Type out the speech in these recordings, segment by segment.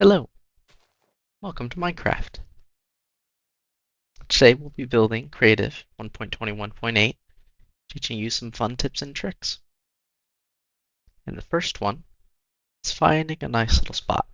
Hello, welcome to Minecraft. Today we'll be building Creative 1.21.8, teaching you some fun tips and tricks. And the first one is finding a nice little spot.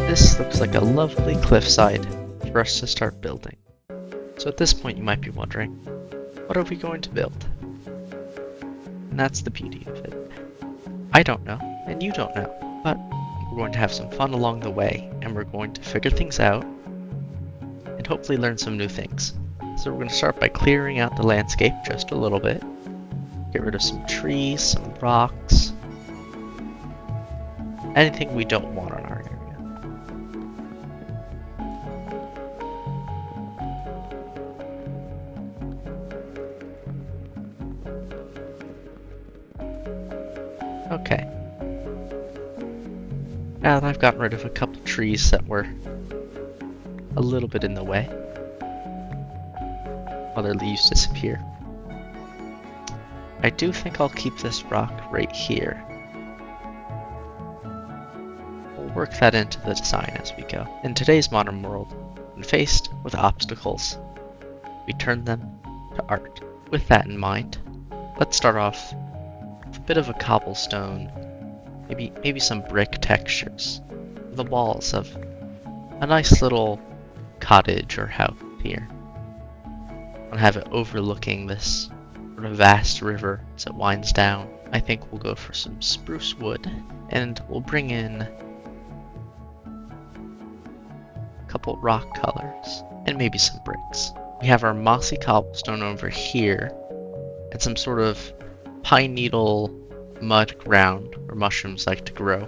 This looks like a lovely cliffside for us to start building. So at this point you might be wondering, what are we going to build? And that's the beauty of it. I don't know, and you don't know, but we're going to have some fun along the way, and we're going to figure things out, and hopefully learn some new things. So we're going to start by clearing out the landscape just a little bit, get rid of some trees, some rocks, anything we don't want on our area. Okay. Now that I've gotten rid of a couple trees that were a little bit in the way, while their leaves disappear, I do think I'll keep this rock right here. We'll work that into the design as we go. In today's modern world, when faced with obstacles, we turn them to art. With that in mind, let's start off with a bit of a cobblestone, maybe some brick textures, the walls of a nice little cottage or house here. And have it overlooking this sort of vast river as it winds down. I think we'll go for some spruce wood, and we'll bring in a couple rock colors and maybe some bricks. We have our mossy cobblestone over here and some sort of pine needle mud ground where mushrooms like to grow.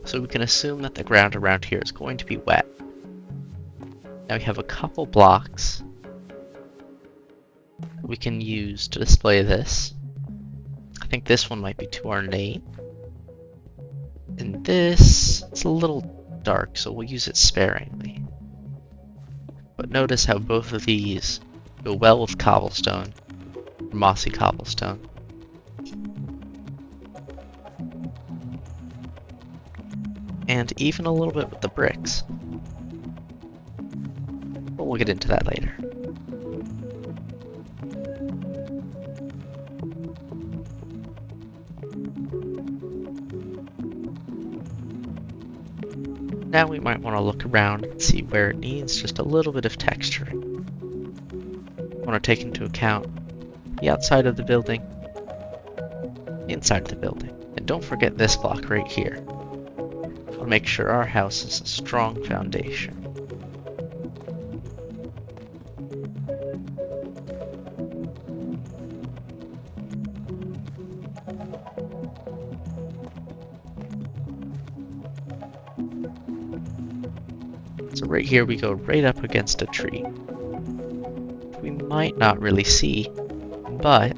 So we can assume that the ground around here is going to be wet. Now we have a couple blocks we can use to display this. I think this one might be too ornate. And this, it's a little dark, so we'll use it sparingly. But notice how both of these go well with cobblestone, or mossy cobblestone. And even a little bit with the bricks. But we'll get into that later. Now we might want to look around and see where it needs just a little bit of texturing. We want to take into account the outside of the building, the inside of the building. And don't forget this block right here. We'll make sure our house is a strong foundation. So right here we go right up against a tree. We might not really see, but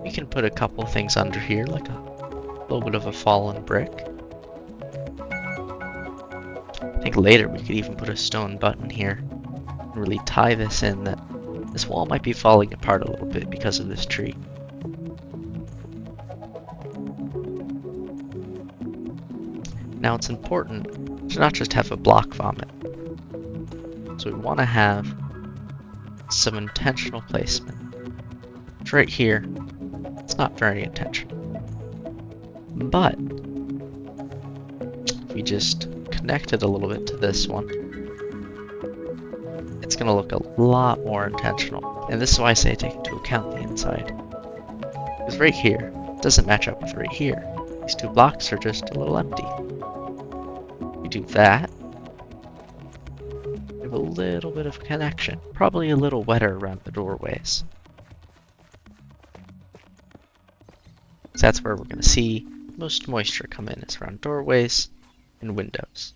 we can put a couple things under here, like a little bit of a fallen brick. I think later we could even put a stone button here and really tie this in that this wall might be falling apart a little bit because of this tree. Now it's important to not just have a block vomit. So we want to have some intentional placement. Which right here, it's not very intentional. But if we just connect it a little bit to this one, it's going to look a lot more intentional. And this is why I say take into account the inside. Because right here, it doesn't match up with right here. These two blocks are just a little empty. Do that, we have a little bit of connection, probably a little wetter around the doorways. because that's where we're going to see most moisture come in, is around doorways and windows,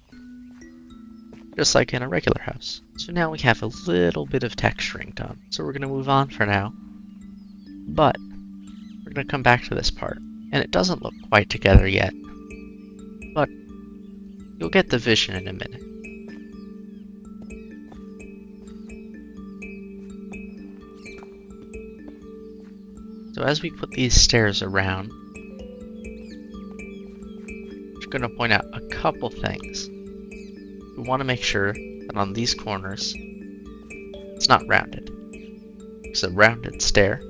just like in a regular house. So now we have a little bit of texturing done, so we're going to move on for now, but we're going to come back to this part, and it doesn't look quite together yet, but you'll get the vision in a minute. So as we put these stairs around, we're going to point out a couple things. We want to make sure that on these corners, it's not rounded, because a rounded stair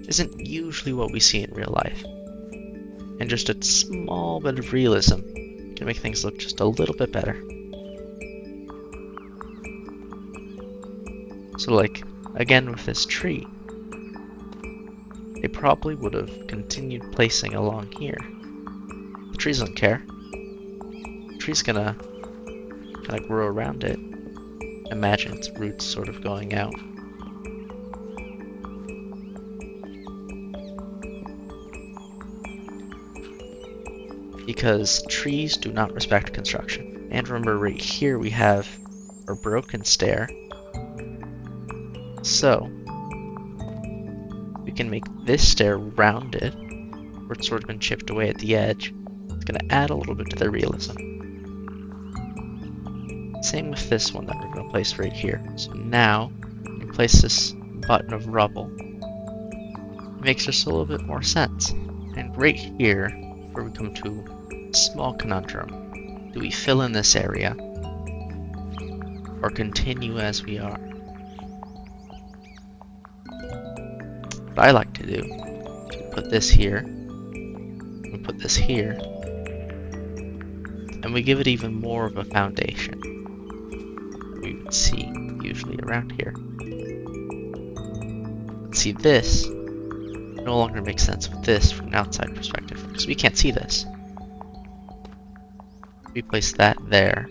isn't usually what we see in real life. And just a small bit of realism can make things look just a little bit better. So like, again with this tree, they probably would have continued placing along here. The tree doesn't care. The tree's gonna kind of grow around it. Imagine its roots sort of going out. Because trees do not respect construction. And remember, right here we have our broken stair. So we can make this stair rounded, where it's sort of been chipped away at the edge. It's going to add a little bit to the realism. Same with this one that we're going to place right here. So now we place this button of rubble. It makes just a little bit more sense. And right here, where we come to a small conundrum. Do we fill in this area, or continue as we are? What I like to do is put this here, we put this here, and we give it even more of a foundation that we would see usually around here. But see, this no longer makes sense with this from an outside perspective, because we can't see this. We place that there.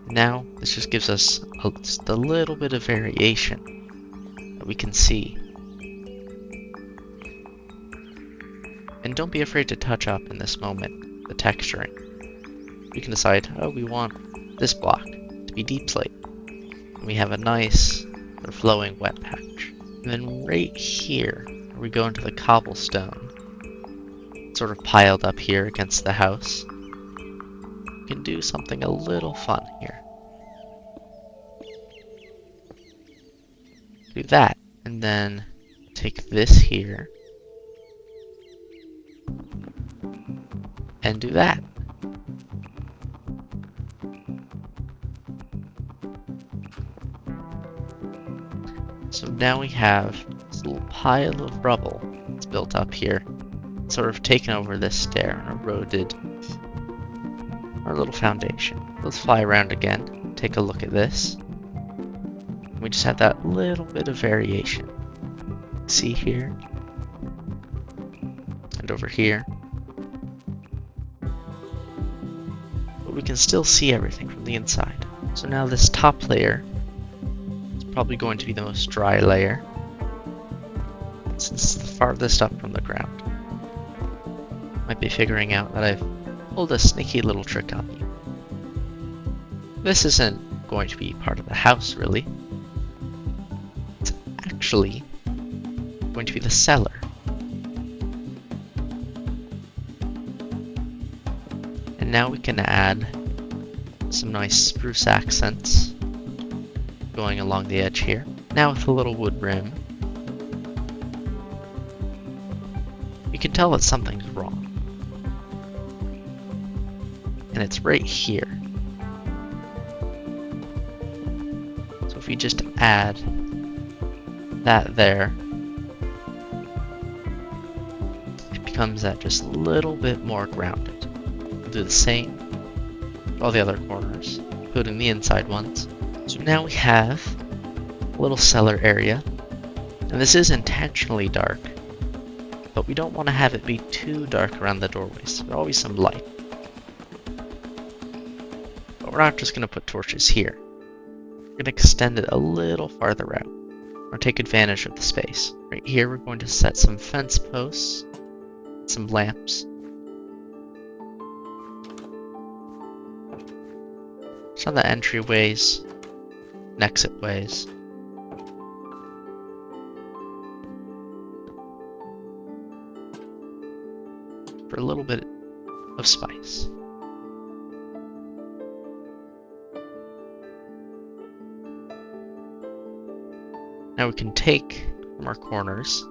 Now, this just gives us just a little bit of variation that we can see. And don't be afraid to touch up in this moment the texturing. We can decide, oh, we want this block to be deep slate. And we have a nice sort of flowing wet patch. And then right here, where we go into the cobblestone, sort of piled up here against the house, we can do something a little fun here. Do that, and then take this here, and do that. So now we have this little pile of rubble that's built up here, sort of taken over this stair and eroded our little foundation. Let's fly around again, take a look at this. We just have that little bit of variation. See here, and over here. But we can still see everything from the inside. So now this top layer is probably going to be the most dry layer, since it's the farthest up from the ground. Might be figuring out that I've pulled a sneaky little trick on you. This isn't going to be part of the house, really. It's actually going to be the cellar. And now we can add some nice spruce accents going along the edge here. Now with a little wood rim, you can tell that something's wrong. And it's right here. So if we just add that there, it becomes that just a little bit more grounded. We'll do the same with all the other corners, including the inside ones. So now we have a little cellar area, and this is intentionally dark, but we don't want to have it be too dark around the doorways. There's always some light. But we're not just going to put torches here. We're going to extend it a little farther out, or take advantage of the space. Right here, we're going to set some fence posts, some lamps. Just on the entryways and exit ways. For a little bit of spice. Now we can take from our corners,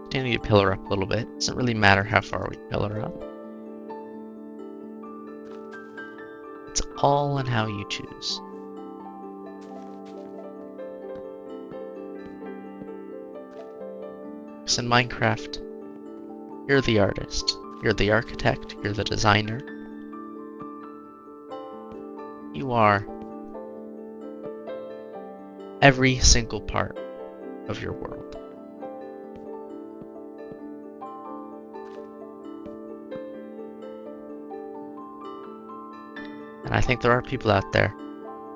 continue to pillar up a little bit. Doesn't really matter how far we pillar up. It's all on how you choose. Because in Minecraft, you're the artist, you're the architect, you're the designer. You are every single part of your world. And I think there are people out there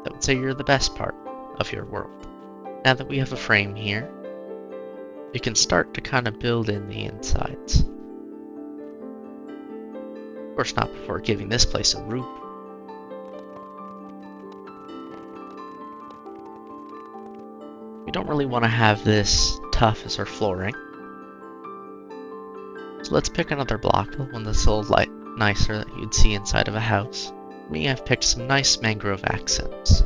that would say you're the best part of your world. Now that we have a frame here, we can start to kind of build in the insides. Of course, not before giving this place a roof. We don't really want to have this tough as our flooring. So let's pick another block, one that's a little nicer that you'd see inside of a house. For me, I've picked some nice mangrove accents.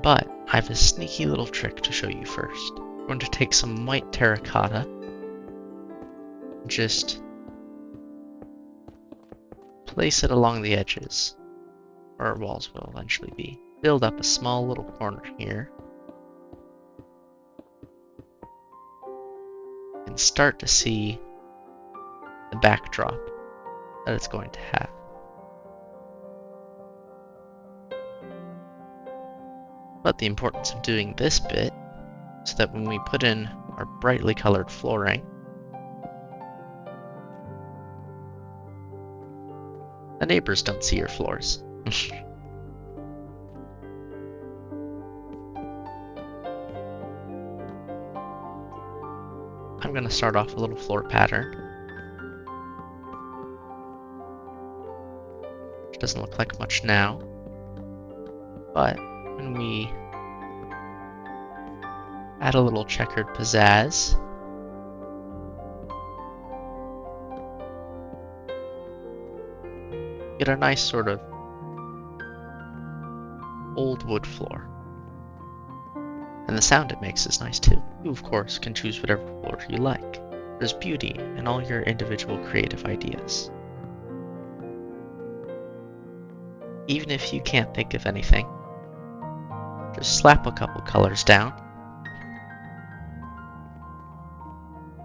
But I have a sneaky little trick to show you first. I'm going to take some white terracotta and just place it along the edges, where our walls will eventually be. Build up a small little corner here. And start to see the backdrop that it's going to have. But the importance of doing this bit so that when we put in our brightly colored flooring, the neighbors don't see your floors. I'm going to start off a little floor pattern. Which doesn't look like much now. But when we add a little checkered pizzazz, get a nice sort of old wood floor. And the sound it makes is nice too. You, of course, can choose whatever floor you like. There's beauty in all your individual creative ideas. Even if you can't think of anything, just slap a couple colors down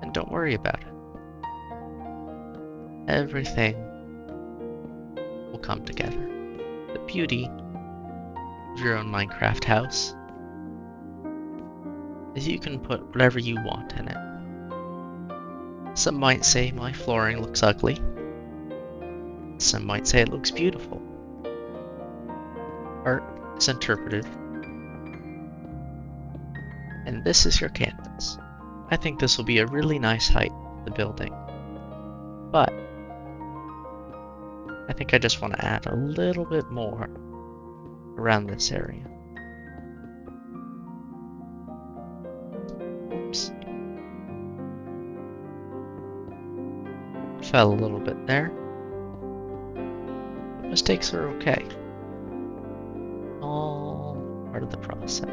and don't worry about it. Everything will come together. The beauty of your own Minecraft house is you can put whatever you want in it. Some might say my flooring looks ugly. Some might say it looks beautiful. Art is interpretive. And this is your canvas. I think this will be a really nice height for the building. But I think I just want to add a little bit more around this area. Oops. Fell a little bit there. But mistakes are okay. All part of the process.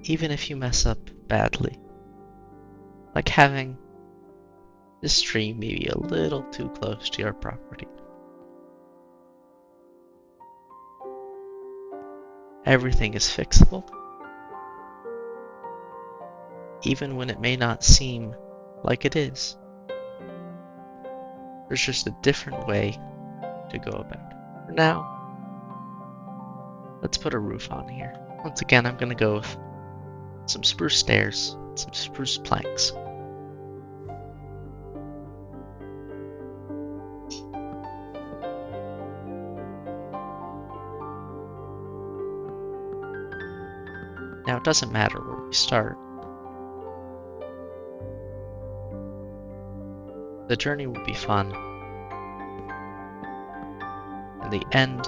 Even if you mess up badly, like having this tree maybe a little too close to your property. Everything is fixable, even when it may not seem like it is. There's just a different way to go about it. For now, let's put a roof on here. Once again, I'm going to go with some spruce stairs, some spruce planks. Now it doesn't matter where we start. The journey will be fun, and the end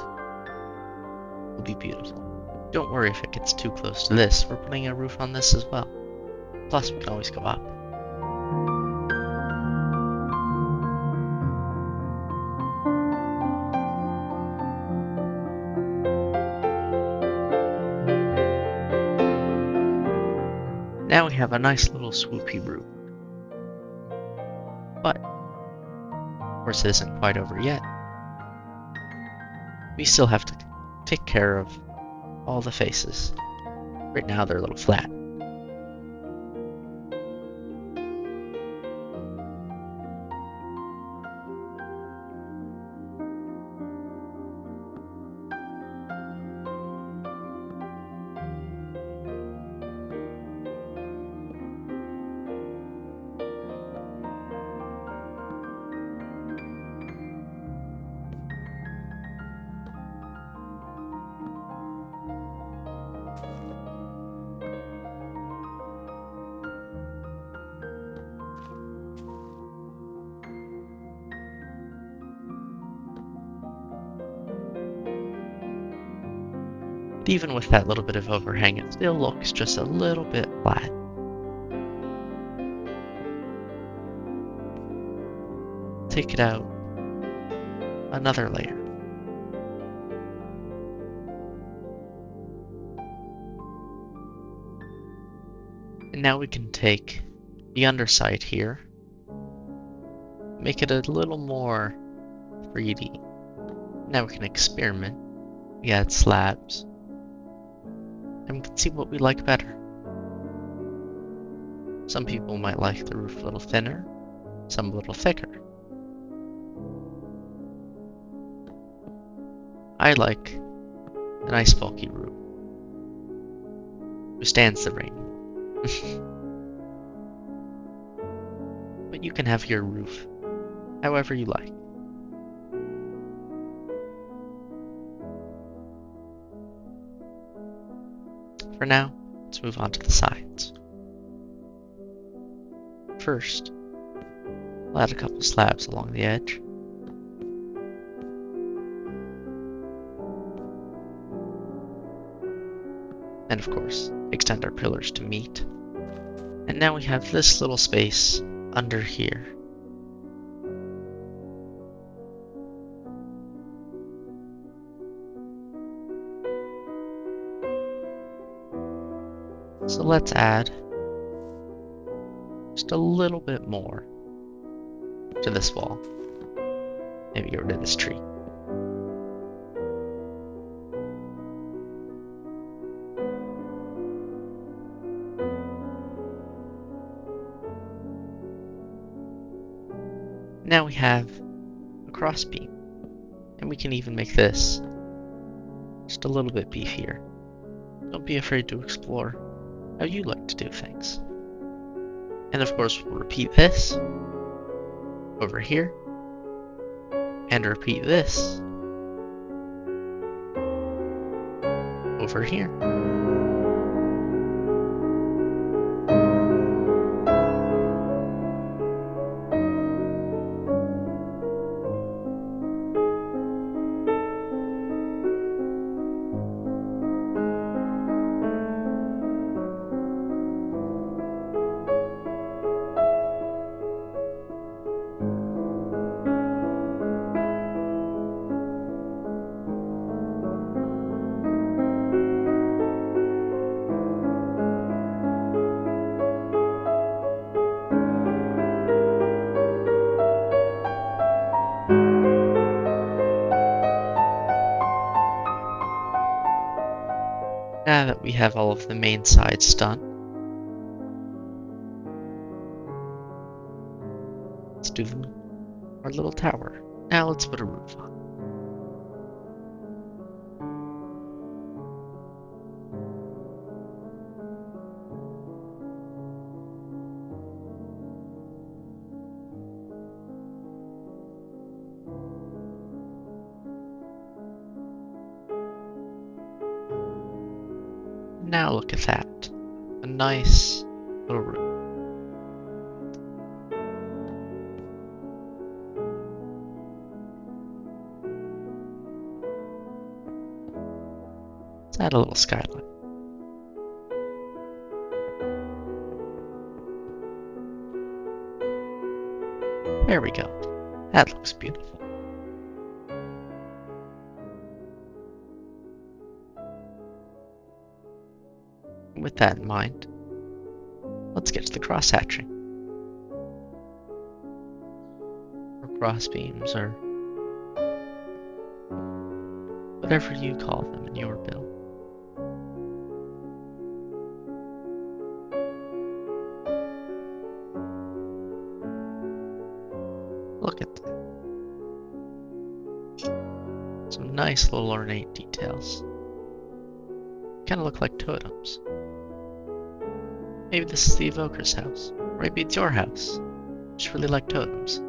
will be beautiful. Don't worry if it gets too close to this, we're putting a roof on this as well. Plus, we can always go up. Now we have a nice little swoopy roof. But, of course it isn't quite over yet. We still have to take care of all the faces. Right now they're a little flat. But even with that little bit of overhang, it still looks just a little bit flat. Take it out another layer. And now we can take the underside here, make it a little more 3D. Now we can experiment. We add slabs, and we can see what we like better. Some people might like the roof a little thinner, some a little thicker. I like a nice bulky roof. Withstands the rain. But you can have your roof however you like. For now, let's move on to the sides. First, we'll add a couple slabs along the edge. And of course, extend our pillars to meet. And now we have this little space under here. So let's add just a little bit more to this wall. Maybe get rid of this tree. Now we have a crossbeam, and we can even make this just a little bit beefier. Don't be afraid to explore how you like to do things. And of course, we'll repeat this over here, and repeat this over here. Now that we have all of the main sides done, let's do our little tower. Now let's put a roof on. Now look at that. A nice little room. Let's add a little skylight. There we go. That looks beautiful. With that in mind, let's get to the cross hatching. Or cross beams, or whatever you call them in your build. Look at that. Some nice little ornate details. Kind of look like totems. Maybe this is the Evoker's house. Or maybe it's your house. Just really like totems.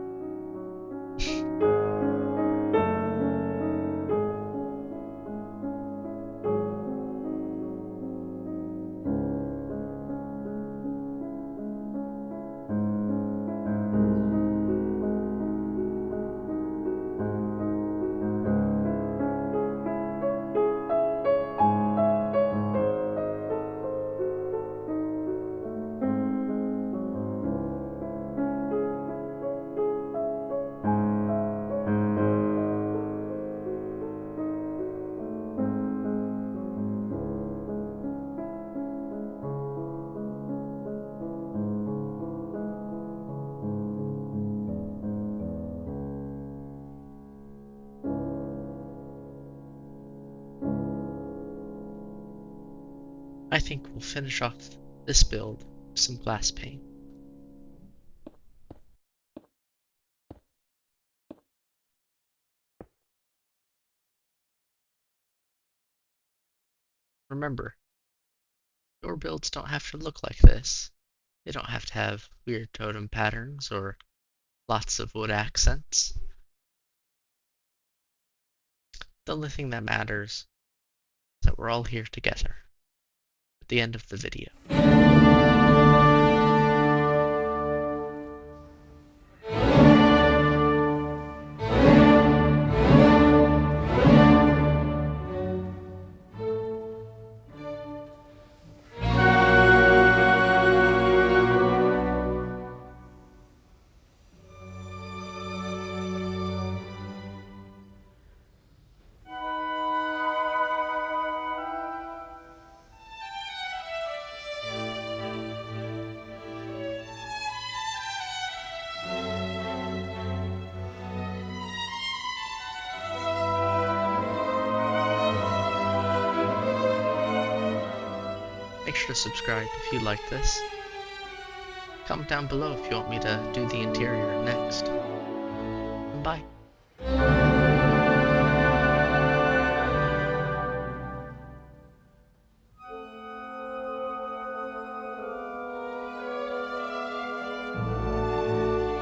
I think we'll finish off this build with some glass paint. Remember, your builds don't have to look like this. They don't have to have weird totem patterns or lots of wood accents. The only thing that matters is that we're all here together at the end of the video. Make sure to subscribe if you like this. Comment down below if you want me to do the interior next.